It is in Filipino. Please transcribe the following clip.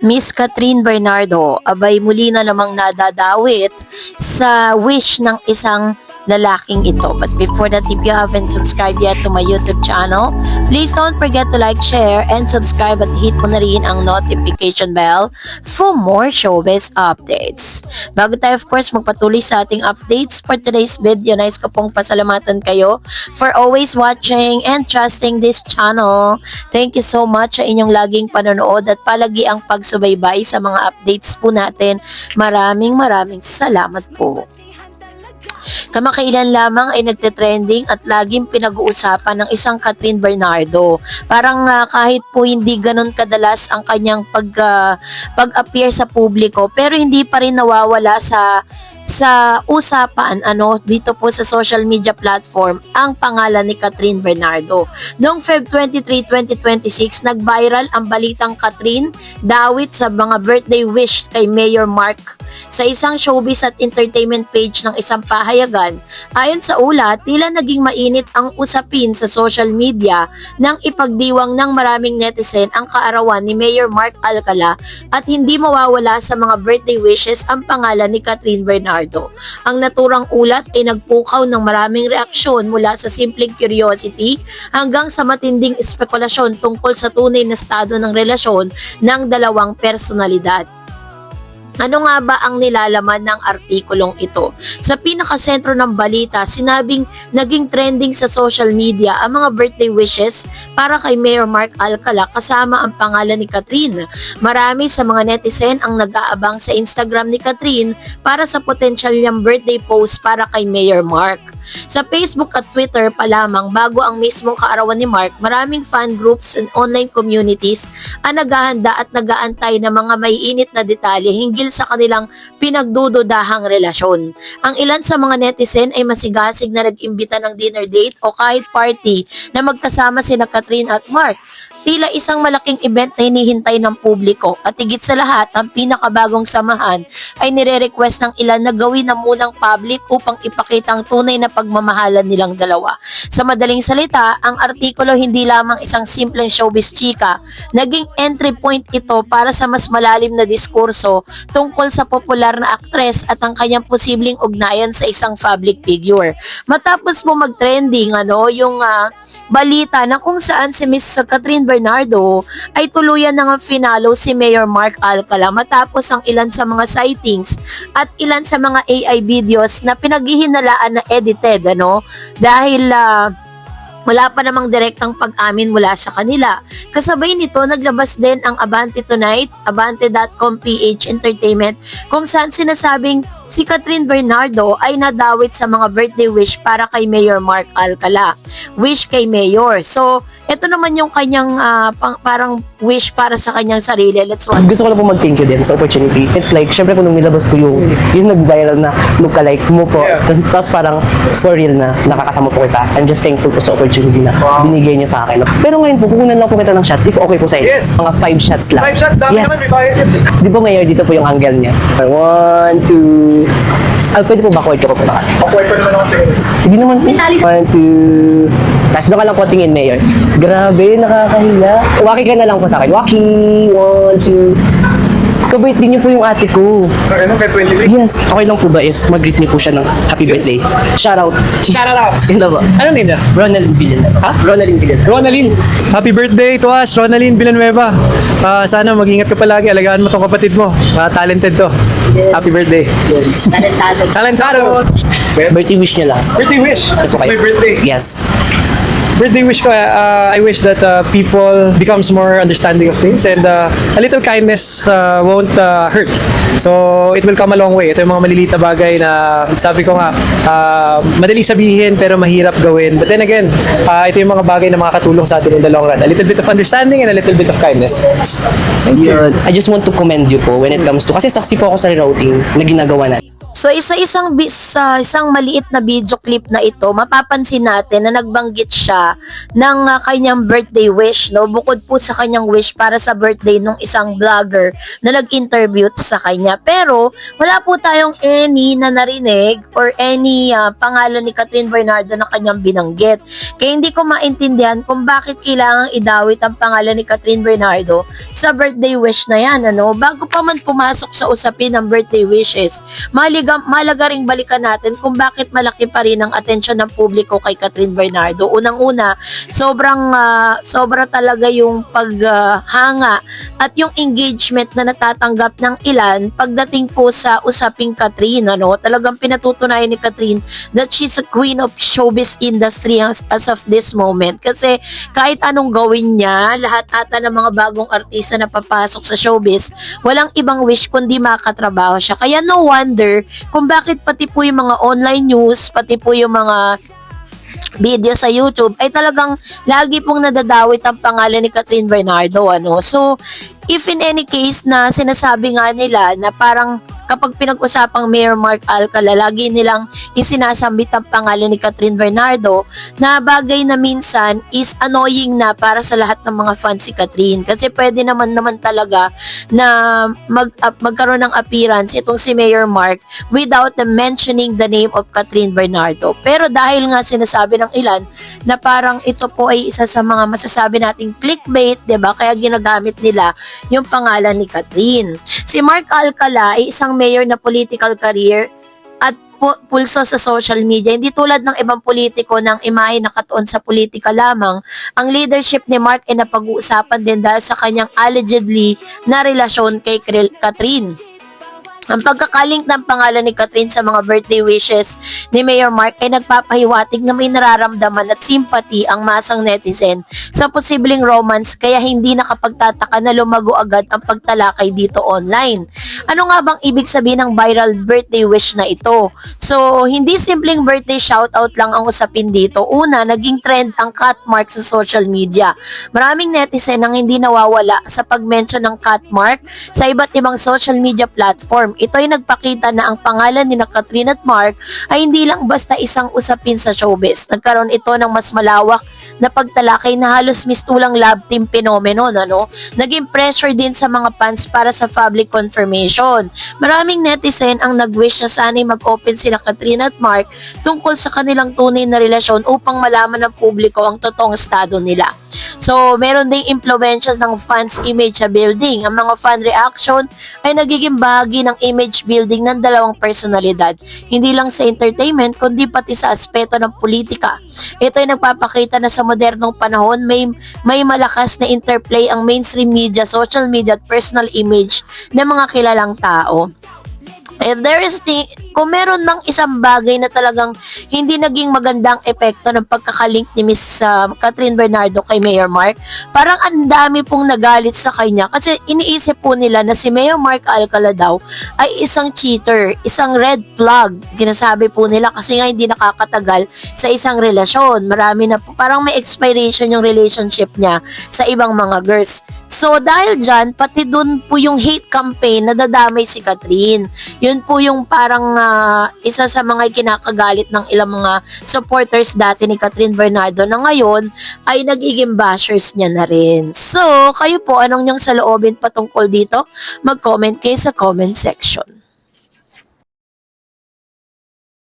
Miss Catherine Bernardo, abay muli na namang nadadawit sa wish ng isang lalaking ito. But before that, if you haven't subscribed yet to my YouTube channel, please don't forget to like, share, and subscribe at hit mo na rin ang notification bell for more showbiz updates. Bago tayo, of course, magpatuloy sa ating updates for today's video, nais ko pong pasalamatan kayo for always watching and trusting this channel. Thank you so much sa inyong laging panonood at palagi ang pagsubaybay sa mga updates po natin. Maraming salamat po. Kamakailan lamang ay nagte-trending at laging pinag-uusapan ng isang Catherine Bernardo. Parang kahit po hindi ganun kadalas ang kanyang pag-appear sa publiko, pero hindi pa rin nawawala sa usapan dito po sa social media platform ang pangalan ni Catherine Bernardo. Noong Feb 23, 2026, nag-viral ang balitang Catherine dawit sa mga birthday wish kay Mayor Mark sa isang showbiz at entertainment page ng isang pahayagan. Ayon sa ulat, tila naging mainit ang usapin sa social media nang ipagdiwang ng maraming netizen ang kaarawan ni Mayor Mark Alcala at hindi mawawala sa mga birthday wishes ang pangalan ni Catherine Bernardo. Ang naturang ulat ay nagpukaw ng maraming reaksyon mula sa simpleng curiosity hanggang sa matinding espekulasyon tungkol sa tunay na estado ng relasyon ng dalawang personalidad. Ano nga ba ang nilalaman ng artikulong ito? Sa pinakasentro ng balita, sinabing naging trending sa social media ang mga birthday wishes para kay Mayor Mark Alcala kasama ang pangalan ni Catherine. Marami sa mga netizen ang nag-aabang sa Instagram ni Catherine para sa potensyal niyang birthday post para kay Mayor Mark. Sa Facebook at Twitter pa lamang bago ang mismong kaarawan ni Mark, maraming fan groups and online communities ang naghahanda at nag-aantay ng mga maiinit na detalye hinggil sa kanilang pinagdududahang relasyon. Ang ilan sa mga netizen ay masigasig na nag-imbita ng dinner date o kahit party na magkasama sina Catherine at Mark. Tila isang malaking event na hinihintay ng publiko at higit sa lahat, ang pinakabagong samahan ay nire-request ng ilan na gawin na munang public upang ipakita ang tunay na pagmamahalan nilang dalawa. Sa madaling salita, ang artikulo hindi lamang isang simpleng showbiz chika, naging entry point ito para sa mas malalim na diskurso tungkol sa popular na aktres at ang kanyang posibleng ugnayan sa isang public figure. Matapos mo mag-trending yung balita na kung saan si Miss Catherine Bernardo ay tuluyan na nga finalo si Mayor Mark Alcala matapos ang ilan sa mga sightings at ilan sa mga AI videos na pinaghihinalaan na edited dahil wala pa namang direktang pag-amin mula sa kanila. Kasabay nito, naglabas din ang Abante Tonight, Abante.com.ph Entertainment, kung saan sinasabing si Catherine Bernardo ay nadawit sa mga birthday wish para kay Mayor Mark Alcala. Wish kay Mayor. So, ito naman yung kanyang parang wish para sa kanyang sarili. Let's watch. Gusto ko lang po mag-thank you din sa opportunity. It's like, syempre kung nung nilabas ko yung nag-viral na look-alike mo po, tapos parang for real na nakakasama po kita. I'm just thankful po sa opportunity na binigay niya sa akin. Pero ngayon po, kukunan lang po kita ng shots if okay po sa inyo. Yes. Mga 5 shots lang. 5 shots, dami naman, may bayad yun. Di ba Mayor, dito po yung angle niya. 1, 2... pwede po ba kwento ko po na kanya? Awkward pa naman ako sa ganun. Hindi naman po. 1, 2... Tapos doon ka lang po tingin, Mayor. Grabe, nakakahiya. Waki ka na lang po sa akin. Waki! 1, 2... So, birthday niyo po yung ate ko. Ano, kay 23? Yes. Okay lang po ba if mag-greet niyo po siya ng happy birthday? Shout out. Shout out. Yun na ba? Anong name niya? Ronaldin Villanueva. Ha? Ronaldin Villanueva. Ronaldin. Happy birthday to us, Ronaldin Villanueva. Sana mag-ingat ka palagi. Alagaan mo tong kapatid mo. Talented to. Happy birthday. Talentado. Birthday wish niya lang. Birthday wish. It's my birthday. Yes. Birthday wish ko, I wish that people becomes more understanding of things and a little kindness won't hurt. So, it will come a long way. Ito yung mga maliliit na bagay na sabi ko nga, madali sabihin pero mahirap gawin. But then again, ito yung mga bagay na makakatulong sa atin in the long run. A little bit of understanding and a little bit of kindness. Thank you. I just want to commend you po when it comes to, kasi saksi po ako sa rerouting na ginagawa natin. So sa isang maliit na video clip na ito, mapapansin natin na nagbanggit siya ng kanyang birthday wish, no? Bukod po sa kanyang wish para sa birthday ng isang vlogger na nag-interview sa kanya. Pero wala po tayong any na narinig or any pangalan ni Catherine Bernardo na kanyang binanggit. Kaya hindi ko maintindihan kung bakit kailangang idawit ang pangalan ni Catherine Bernardo sa birthday wish na yan, ano? Bago pa man pumasok sa usapin ng birthday wishes, malaga ring balikan natin kung bakit malaki pa rin ang atensyon ng publiko kay Catherine Bernardo. Unang-una, sobra talaga yung paghanga at yung engagement na natatanggap ng ilan pagdating po sa usaping Catherine, ano? Talagang pinatutunayan ni Catherine that she's a queen of showbiz industry as of this moment. Kasi kahit anong gawin niya, lahat ata ng mga bagong artista na papasok sa showbiz, walang ibang wish kundi makatrabaho siya. Kaya no wonder kung bakit pati po yung mga online news, pati po yung mga video sa YouTube ay talagang lagi pong nadadawit ang pangalan ni Catherine Bernardo, ano. So if in any case na sinasabi nga nila na parang kapag pinag-usapang Mayor Mark Alcala, lagi nilang isinasambit ang pangalan ni Catherine Bernardo, na bagay na minsan is annoying na para sa lahat ng mga fans si Catherine. Kasi pwede naman talaga na magkaroon ng appearance itong si Mayor Mark without mentioning the name of Catherine Bernardo. Pero dahil nga sinasabi ng ilan na parang ito po ay isa sa mga masasabi nating clickbait, 'di ba? Kaya ginagamit nila yung pangalan ni Catherine. Si Mark Alcala ay isang mayor na political career at pulso sa social media. Hindi tulad ng ibang politiko ng imahe nakatuon sa politika lamang, ang leadership ni Mark ay napag-uusapan din dahil sa kanyang allegedly na relasyon kay Catherine. Ang pagkakalink ng pangalan ni Catherine sa mga birthday wishes ni Mayor Mark ay nagpapahiwatig na may nararamdaman at sympathy ang masang netizen sa posibleng romance, kaya hindi nakapagtataka na lumago agad ang pagtalakay dito online. Ano nga bang ibig sabihin ng viral birthday wish na ito? So, hindi simpleng birthday shoutout lang ang usapin dito. Una, naging trend ang cat mark sa social media. Maraming netizen ang hindi nawawala sa pag-mention ng cat mark sa iba't ibang social media platform. Ito ay nagpakita na ang pangalan ni Catherine at Mark ay hindi lang basta isang usapin sa showbiz. Nagkaroon ito ng mas malawak na pagtalakay na halos mistulang love team phenomenon, ano? Naging pressure din sa mga fans para sa public confirmation. Maraming netizen ang nag-wish na sana'y mag-open sila Catherine at Mark tungkol sa kanilang tunay na relasyon upang malaman ng publiko ang totoong estado nila. So, meron ding influences ng fans image building. Ang mga fan reaction ay nagiging bahagi ng image building ng dalawang personalidad. Hindi lang sa entertainment, kundi pati sa aspeto ng politika. Ito ay nagpapakita na sa modernong panahon may malakas na interplay ang mainstream media, social media at personal image ng mga kilalang tao. If there is kung meron mang isang bagay na talagang hindi naging magandang epekto ng pagkakalink ni Miss Catherine Bernardo kay Mayor Mark, parang ang dami pong nagalit sa kanya kasi iniisip po nila na si Mayor Mark Alcala daw ay isang cheater, isang red flag. Ginasabi po nila kasi nga hindi nakakatagal sa isang relasyon. Marami na po, parang may expiration yung relationship niya sa ibang mga girls. So, dahil dyan, pati dun po yung hate campaign na dadamay si Catherine. Yun po yung parang isa sa mga kinakagalit ng ilang mga supporters dati ni Catherine Bernardo na ngayon ay nagiging bashers niya na rin. So, kayo po, anong niyang saloobin patungkol dito? Mag-comment kayo sa comment section.